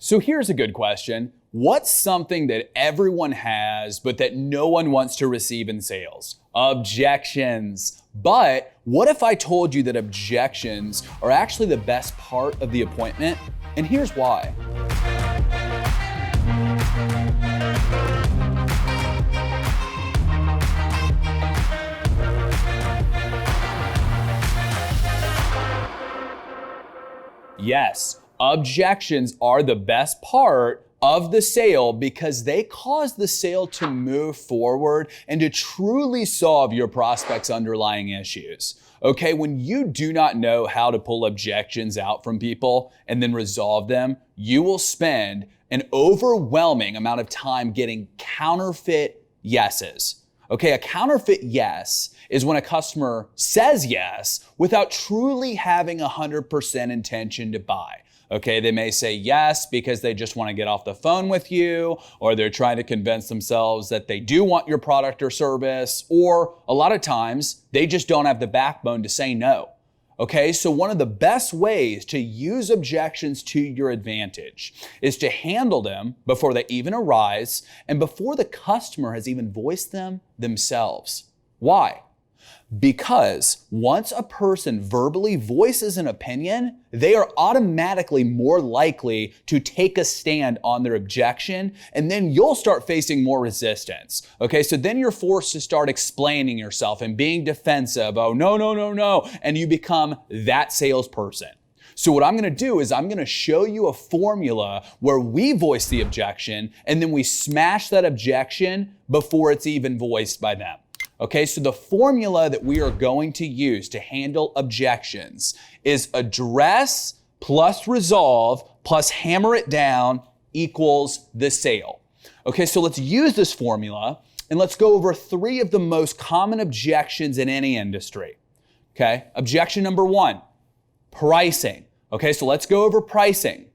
So here's a good question. What's something that everyone has, but that no one wants to receive in sales? Objections. But what if I told you that objections are actually the best part of the appointment? And here's why. Yes, objections are the best part of the sale because they cause the sale to move forward and to truly solve your prospect's underlying issues. Okay, when you do not know how to pull objections out from people and then resolve them, you will spend an overwhelming amount of time getting counterfeit yeses. Okay, a counterfeit yes is when a customer says yes without truly having 100% intention to buy. Okay, they may say yes because they just want to get off the phone with you, or they're trying to convince themselves that they do want your product or service, or a lot of times they just don't have the backbone to say no. Okay, so one of the best ways to use objections to your advantage is to handle them before they even arise and before the customer has even voiced them themselves. Why? Because once a person verbally voices an opinion, they are automatically more likely to take a stand on their objection, and then you'll start facing more resistance. Okay, so then you're forced to start explaining yourself and being defensive. Oh, no, and you become that salesperson. So what I'm gonna do is I'm gonna show you a formula where we voice the objection and then we smash that objection before it's even voiced by them. Okay, so the formula that we are going to use to handle objections is address plus resolve plus hammer it down equals the sale. Okay, so let's use this formula and let's go over 3 of the most common objections in any industry. Okay, objection number 1, pricing. Okay, so let's go over pricing.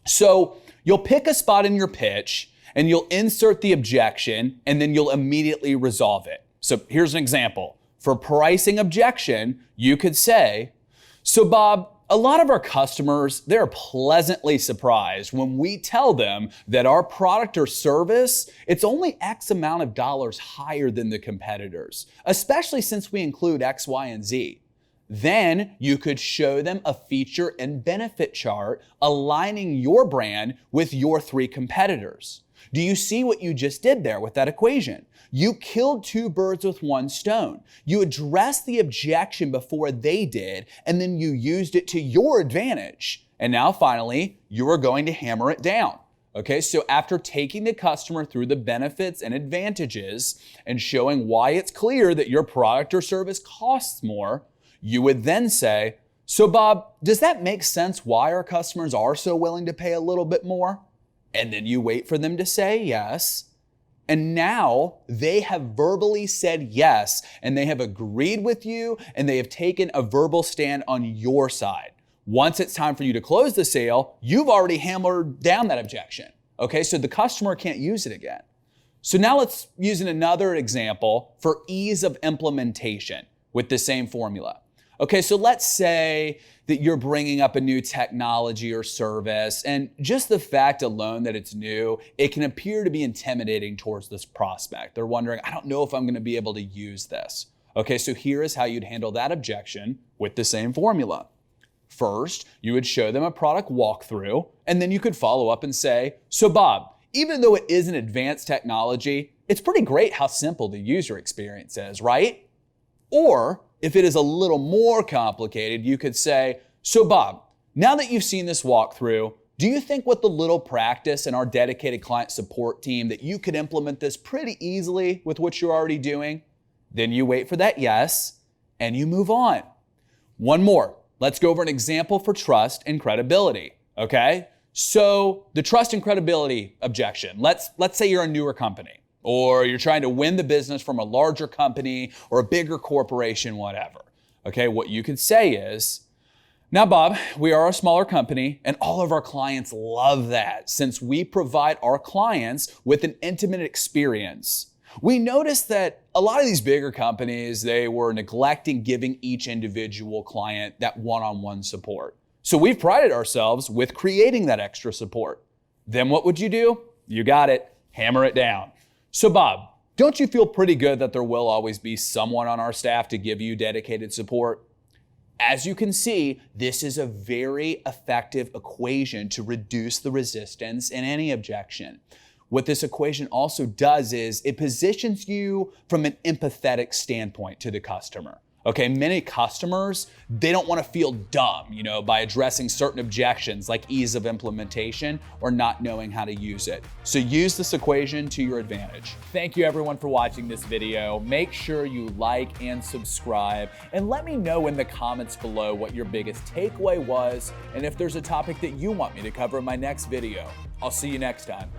So you'll pick a spot in your pitch and you'll insert the objection and then you'll immediately resolve it. So here's an example. For pricing objection, you could say, so Bob, a lot of our customers, they're pleasantly surprised when we tell them that our product or service, it's only X amount of dollars higher than the competitors, especially since we include X, Y, and Z. Then you could show them a feature and benefit chart aligning your brand with your 3 competitors. Do you see what you just did there with that equation? You killed 2 birds with 1 stone. You addressed the objection before they did, and then you used it to your advantage. And now finally, you are going to hammer it down. Okay, so after taking the customer through the benefits and advantages and showing why it's clear that your product or service costs more, you would then say, so Bob, does that make sense why our customers are so willing to pay a little bit more? And then you wait for them to say yes. And now they have verbally said yes, and they have agreed with you, and they have taken a verbal stand on your side. Once it's time for you to close the sale, you've already hammered down that objection. Okay, so the customer can't use it again. So now let's use another example for ease of implementation with the same formula. Okay, so let's say that you're bringing up a new technology or service, and just the fact alone that it's new, it can appear to be intimidating towards this prospect. They're wondering, I don't know if I'm going to be able to use this. Okay, so here is how you'd handle that objection with the same formula. First, you would show them a product walkthrough, and then you could follow up and say, so Bob, even though it is an advanced technology, it's pretty great how simple the user experience is, right? Or if it is a little more complicated, you could say, so Bob, now that you've seen this walkthrough, do you think with the little practice and our dedicated client support team that you could implement this pretty easily with what you're already doing? Then you wait for that yes, and you move on. One more. Let's go over an example for trust and credibility, okay? So the trust and credibility objection, let's say you're a newer company, or you're trying to win the business from a larger company or a bigger corporation, whatever. Okay, what you could say is, now Bob, we are a smaller company and all of our clients love that since we provide our clients with an intimate experience. We noticed that a lot of these bigger companies, they were neglecting giving each individual client that one-on-one support. So we've prided ourselves with creating that extra support. then what would you do? You got it. Hammer it down. So Bob, don't you feel pretty good that there will always be someone on our staff to give you dedicated support? As you can see, this is a very effective equation to reduce the resistance in any objection. What this equation also does is it positions you from an empathetic standpoint to the customer. Okay, many customers, they don't want to feel dumb, by addressing certain objections like ease of implementation or not knowing how to use it. So use this equation to your advantage. Thank you everyone for watching this video. Make sure you like and subscribe and let me know in the comments below what your biggest takeaway was and if there's a topic that you want me to cover in my next video. I'll see you next time.